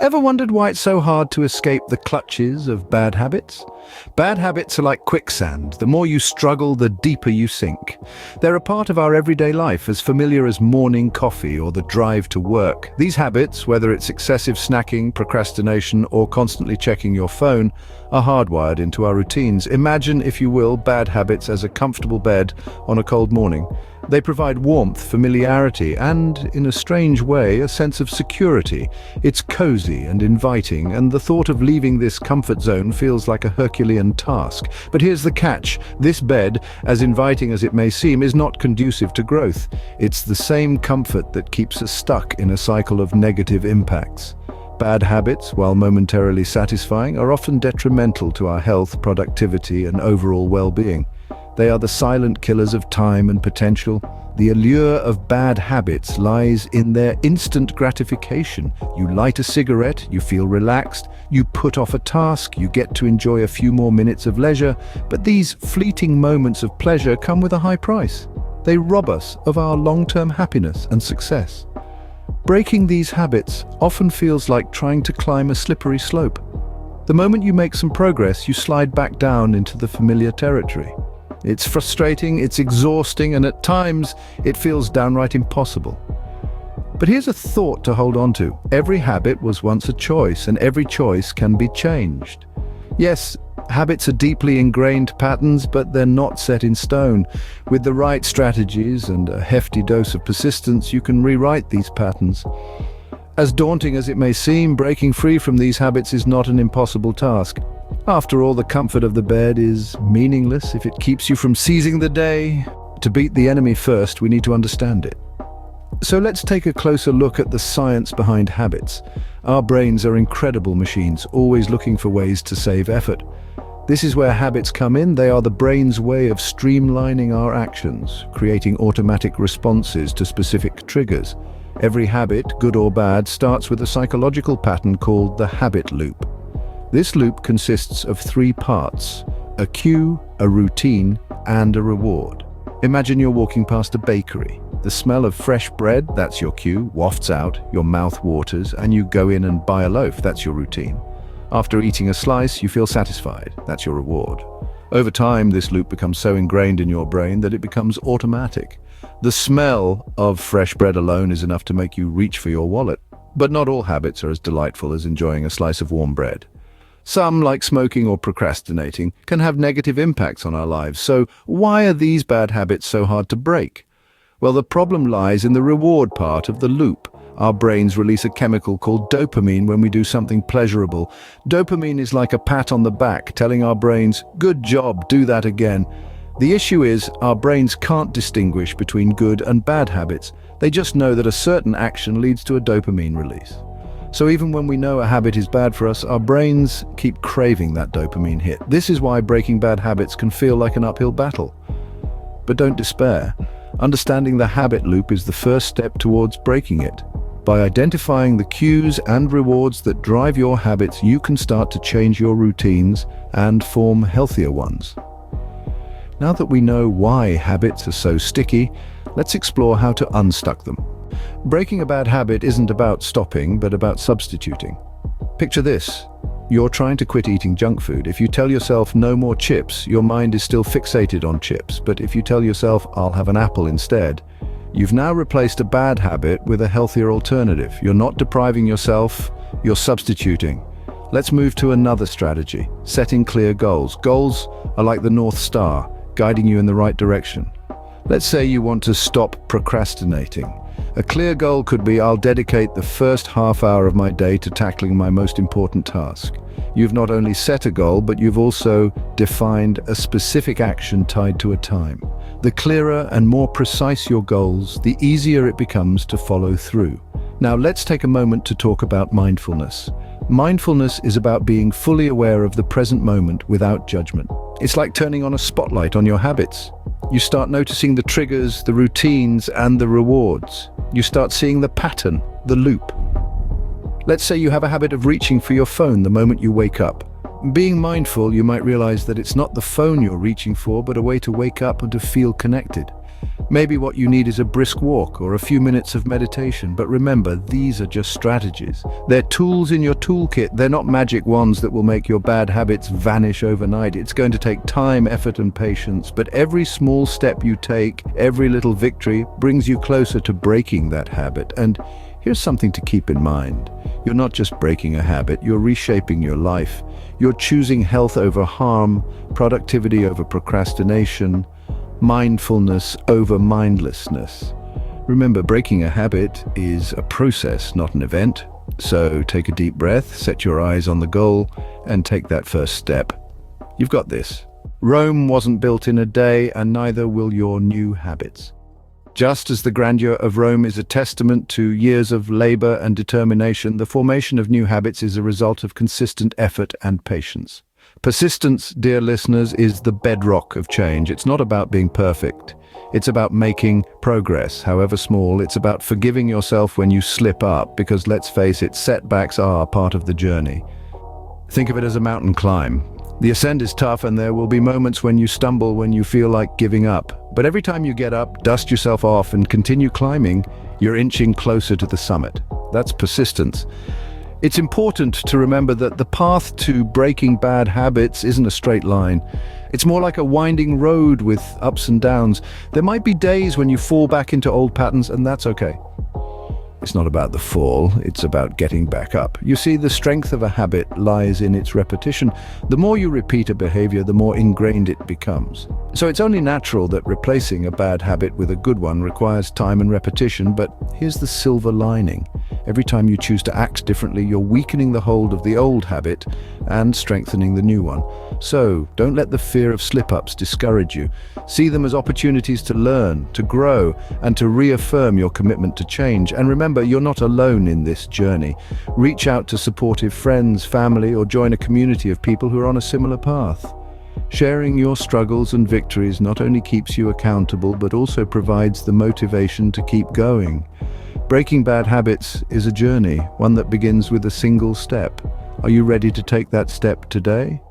Ever wondered why it's so hard to escape the clutches of bad habits? Bad habits are like quicksand. The more you struggle, the deeper you sink. They're a part of our everyday life, as familiar as morning coffee or the drive to work. These habits, whether it's excessive snacking, procrastination, or constantly checking your phone, are hardwired into our routines. Imagine, if you will, bad habits as a comfortable bed on a cold morning. They provide warmth, familiarity, and, in a strange way, a sense of security. It's cozy and inviting, and the thought of leaving this comfort zone feels like a Herculean task. But here's the catch. This bed, as inviting as it may seem, is not conducive to growth. It's the same comfort that keeps us stuck in a cycle of negative impacts. Bad habits, while momentarily satisfying, are often detrimental to our health, productivity, and overall well-being. They are the silent killers of time and potential. The allure of bad habits lies in their instant gratification. You light a cigarette, you feel relaxed, you put off a task, you get to enjoy a few more minutes of leisure, but these fleeting moments of pleasure come with a high price. They rob us of our long-term happiness and success. Breaking these habits often feels like trying to climb a slippery slope. The moment you make some progress, you slide back down into the familiar territory. It's frustrating, it's exhausting, and at times it feels downright impossible. But here's a thought to hold on to. Every habit was once a choice, and every choice can be changed. Yes, habits are deeply ingrained patterns, but they're not set in stone. With the right strategies and a hefty dose of persistence, you can rewrite these patterns. As daunting as it may seem, breaking free from these habits is not an impossible task. After all, the comfort of the bed is meaningless if it keeps you from seizing the day. To beat the enemy first, we need to understand it. So let's take a closer look at the science behind habits. Our brains are incredible machines, always looking for ways to save effort. This is where habits come in. They are the brain's way of streamlining our actions, creating automatic responses to specific triggers. Every habit, good or bad, starts with a psychological pattern called the habit loop. This loop consists of three parts: a cue, a routine, and a reward. Imagine you're walking past a bakery. The smell of fresh bread, that's your cue, wafts out, your mouth waters, and you go in and buy a loaf, that's your routine. After eating a slice, you feel satisfied, that's your reward. Over time, this loop becomes so ingrained in your brain that it becomes automatic. The smell of fresh bread alone is enough to make you reach for your wallet. But not all habits are as delightful as enjoying a slice of warm bread. Some, like smoking or procrastinating, can have negative impacts on our lives. So why are these bad habits so hard to break? Well, the problem lies in the reward part of the loop. Our brains release a chemical called dopamine when we do something pleasurable. Dopamine is like a pat on the back, telling our brains, "Good job, do that again." The issue is, our brains can't distinguish between good and bad habits. They just know that a certain action leads to a dopamine release. So even when we know a habit is bad for us, our brains keep craving that dopamine hit. This is why breaking bad habits can feel like an uphill battle. But don't despair. Understanding the habit loop is the first step towards breaking it. By identifying the cues and rewards that drive your habits, you can start to change your routines and form healthier ones. Now that we know why habits are so sticky, let's explore how to unstuck them. Breaking a bad habit isn't about stopping, but about substituting. Picture this. You're trying to quit eating junk food. If you tell yourself no more chips, your mind is still fixated on chips. But if you tell yourself, I'll have an apple instead, you've now replaced a bad habit with a healthier alternative. You're not depriving yourself, you're substituting. Let's move to another strategy, setting clear goals. Goals are like the North Star, guiding you in the right direction. Let's say you want to stop procrastinating. A clear goal could be, I'll dedicate the first half hour of my day to tackling my most important task. You've not only set a goal, but you've also defined a specific action tied to a time. The clearer and more precise your goals, the easier it becomes to follow through. Now let's take a moment to talk about mindfulness. Mindfulness is about being fully aware of the present moment without judgment. It's like turning on a spotlight on your habits. You start noticing the triggers, the routines, and the rewards. You start seeing the pattern, the loop. Let's say you have a habit of reaching for your phone the moment you wake up. Being mindful, you might realize that it's not the phone you're reaching for, but a way to wake up and to feel connected. Maybe what you need is a brisk walk or a few minutes of meditation, but remember, these are just strategies. They're tools in your toolkit. They're not magic wands that will make your bad habits vanish overnight. It's going to take time, effort, and patience, but every small step you take, every little victory, brings you closer to breaking that habit. And here's something to keep in mind. You're not just breaking a habit, you're reshaping your life. You're choosing health over harm, productivity over procrastination, mindfulness over mindlessness. Remember, breaking a habit is a process, not an event. So take a deep breath, set your eyes on the goal, and take that first step. You've got this. Rome wasn't built in a day, and neither will your new habits. Just as the grandeur of Rome is a testament to years of labor and determination, the formation of new habits is a result of consistent effort and patience. Persistence, dear listeners, is the bedrock of change. It's not about being perfect. It's about making progress, however small. It's about forgiving yourself when you slip up, because let's face it, setbacks are part of the journey. Think of it as a mountain climb. The ascent is tough, and there will be moments when you stumble, when you feel like giving up. But every time you get up, dust yourself off, and continue climbing, you're inching closer to the summit. That's persistence. It's important to remember that the path to breaking bad habits isn't a straight line. It's more like a winding road with ups and downs. There might be days when you fall back into old patterns, and that's okay. It's not about the fall, it's about getting back up. You see, the strength of a habit lies in its repetition. The more you repeat a behavior, the more ingrained it becomes. So it's only natural that replacing a bad habit with a good one requires time and repetition, but here's the silver lining. Every time you choose to act differently, you're weakening the hold of the old habit and strengthening the new one. So don't let the fear of slip-ups discourage you. See them as opportunities to learn, to grow, and to reaffirm your commitment to change. And remember, you're not alone in this journey. Reach out to supportive friends, family, or join a community of people who are on a similar path. Sharing your struggles and victories not only keeps you accountable, but also provides the motivation to keep going. Breaking bad habits is a journey, one that begins with a single step. Are you ready to take that step today?